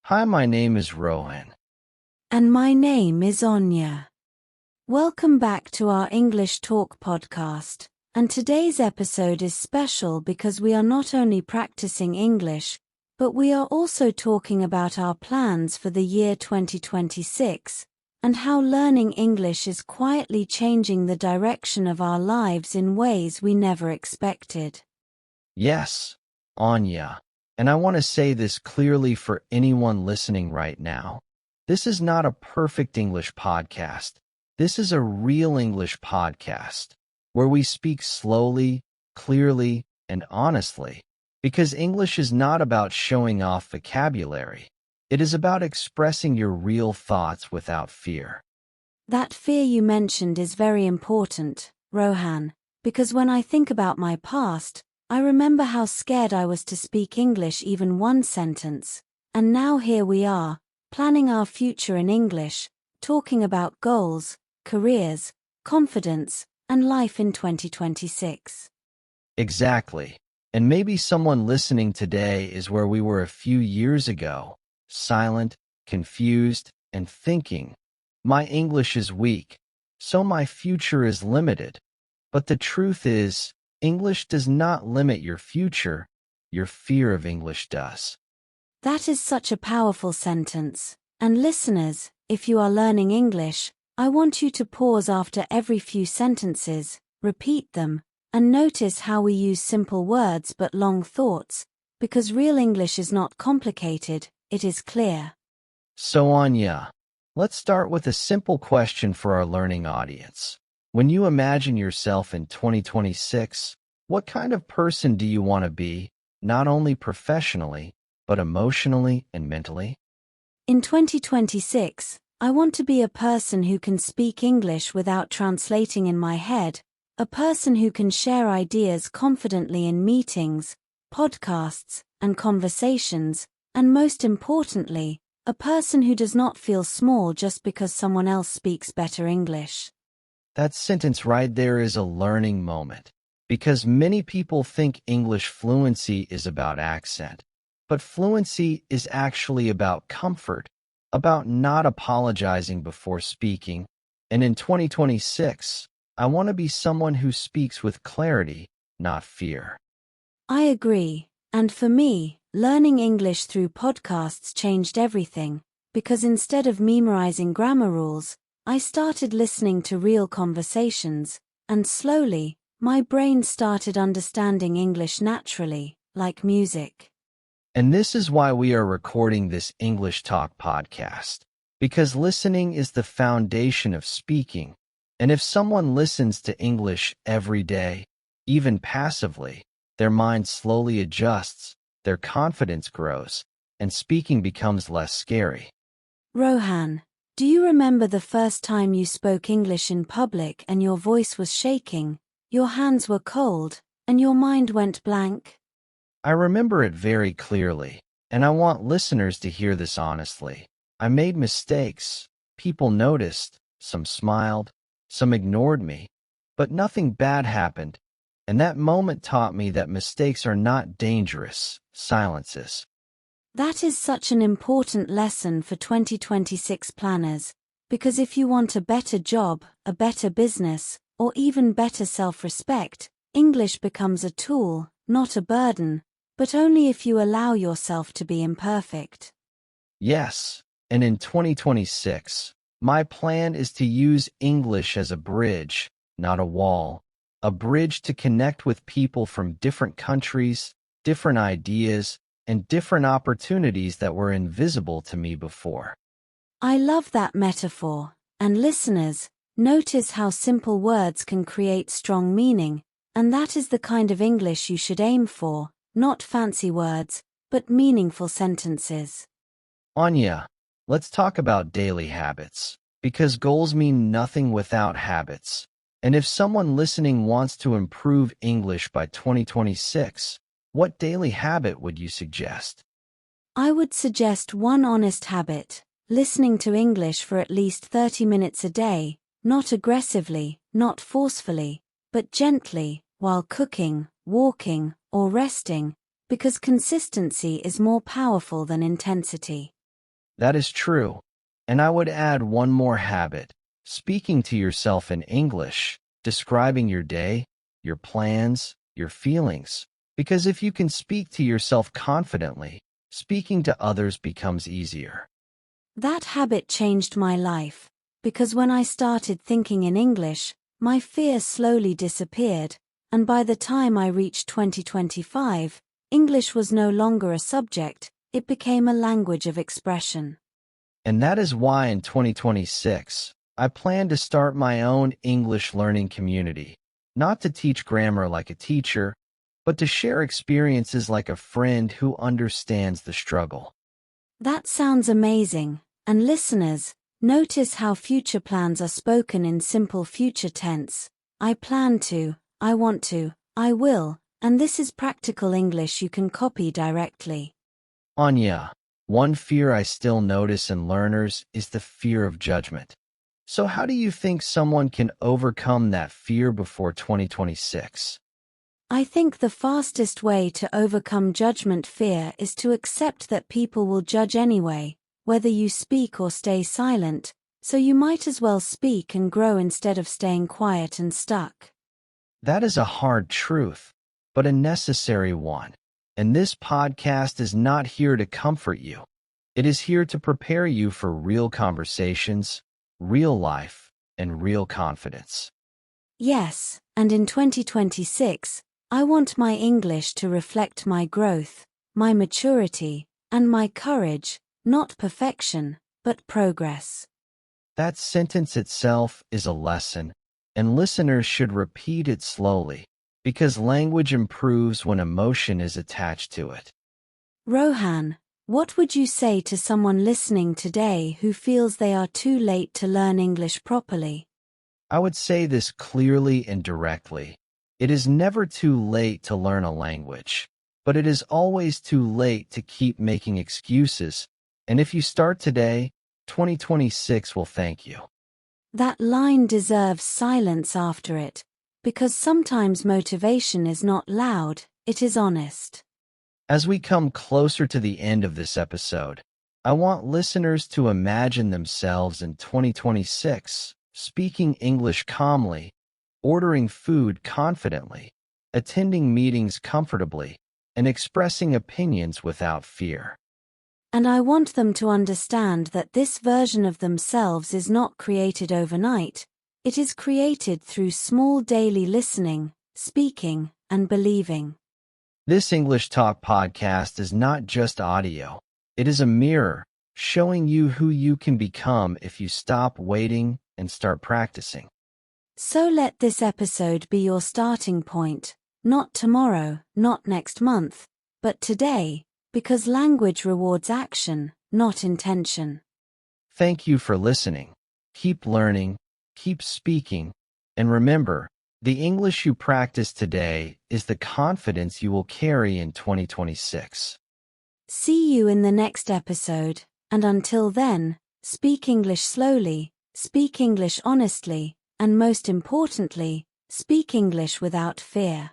Hi, my name is Rohan. And my name is Anya. Welcome back to our English Talk podcast. And today's episode is special because we are not only practicing English, but we are also talking about our plans for the year 2026, and how learning English is quietly changing the direction of our lives in ways we never expected. Yes, Anya. And I want to say this clearly for anyone listening right now. This is not a perfect English podcast. This is a real English podcast where we speak slowly, clearly, and honestly. Because English is not about showing off vocabulary. It is about expressing your real thoughts without fear. That fear you mentioned is very important, Rohan, because when I think about my past, I remember how scared I was to speak English even one sentence, and now here we are, planning our future in English, talking about goals, careers, confidence, and life in 2026. Exactly. And maybe someone listening today is where we were a few years ago, silent, confused, and thinking, my English is weak, so my future is limited. But the truth is, English does not limit your future, your fear of English does. That is such a powerful sentence. And listeners, if you are learning English, I want you to pause after every few sentences, repeat them, and notice how we use simple words but long thoughts, because real English is not complicated, it is clear. So Anya, let's start with a simple question for our learning audience. When you imagine yourself in 2026, what kind of person do you want to be, not only professionally, but emotionally and mentally? In 2026, I want to be a person who can speak English without translating in my head, a person who can share ideas confidently in meetings, podcasts, and conversations, and most importantly, a person who does not feel small just because someone else speaks better English. That sentence right there is a learning moment, because many people think English fluency is about accent, but fluency is actually about comfort, about not apologizing before speaking, and in 2026, I want to be someone who speaks with clarity, not fear. I agree, and for me, learning English through podcasts changed everything, because instead of memorizing grammar rules, I started listening to real conversations, and slowly, my brain started understanding English naturally, like music. And this is why we are recording this English Talk podcast, because listening is the foundation of speaking. And if someone listens to English every day, even passively, their mind slowly adjusts, their confidence grows, and speaking becomes less scary. Rohan, do you remember the first time you spoke English in public and your voice was shaking, your hands were cold, and your mind went blank? I remember it very clearly, and I want listeners to hear this honestly. I made mistakes. People noticed. Some smiled. Some ignored me. But nothing bad happened. And that moment taught me that mistakes are not dangerous. Silences. That is such an important lesson for 2026 planners, because if you want a better job, a better business, or even better self-respect, English becomes a tool, not a burden, but only if you allow yourself to be imperfect. Yes, and in 2026, my plan is to use English as a bridge, not a wall. A bridge to connect with people from different countries, different ideas, and different opportunities that were invisible to me before. I love that metaphor, and listeners, notice how simple words can create strong meaning, and that is the kind of English you should aim for, not fancy words, but meaningful sentences. Anya, let's talk about daily habits, because goals mean nothing without habits. And if someone listening wants to improve English by 2026, what daily habit would you suggest? I would suggest one honest habit: listening to English for at least 30 minutes a day, not aggressively, not forcefully, but gently, while cooking, walking, or resting, because consistency is more powerful than intensity. That is true. And I would add one more habit: speaking to yourself in English, describing your day, your plans, your feelings. Because if you can speak to yourself confidently, speaking to others becomes easier. That habit changed my life, because when I started thinking in English, my fear slowly disappeared, and by the time I reached 2025, English was no longer a subject, it became a language of expression. And that is why in 2026, I plan to start my own English learning community, not to teach grammar like a teacher, but to share experiences like a friend who understands the struggle. That sounds amazing, and listeners, notice how future plans are spoken in simple future tense. I plan to, I want to, I will, and this is practical English you can copy directly. Anya, one fear I still notice in learners is the fear of judgment. So how do you think someone can overcome that fear before 2026? I think the fastest way to overcome judgment fear is to accept that people will judge anyway, whether you speak or stay silent, so you might as well speak and grow instead of staying quiet and stuck. That is a hard truth, but a necessary one. And this podcast is not here to comfort you. It is here to prepare you for real conversations, real life, and real confidence. Yes, and in 2026, I want my English to reflect my growth, my maturity, and my courage, not perfection, but progress. That sentence itself is a lesson, and listeners should repeat it slowly, because language improves when emotion is attached to it. Rohan, what would you say to someone listening today who feels they are too late to learn English properly? I would say this clearly and directly. It is never too late to learn a language, but it is always too late to keep making excuses. And if you start today, 2026 will thank you. That line deserves silence after it, because sometimes motivation is not loud, it is honest. As we come closer to the end of this episode, I want listeners to imagine themselves in 2026, speaking English calmly, ordering food confidently, attending meetings comfortably, and expressing opinions without fear. And I want them to understand that this version of themselves is not created overnight, it is created through small daily listening, speaking, and believing. This English Talk podcast is not just audio. It is a mirror showing you who you can become if you stop waiting and start practicing. So let this episode be your starting point, not tomorrow, not next month, but today, because language rewards action, not intention. Thank you for listening. Keep learning, keep speaking, and remember, the English you practice today is the confidence you will carry in 2026. See you in the next episode, and until then, speak English slowly, speak English honestly, and most importantly, speak English without fear.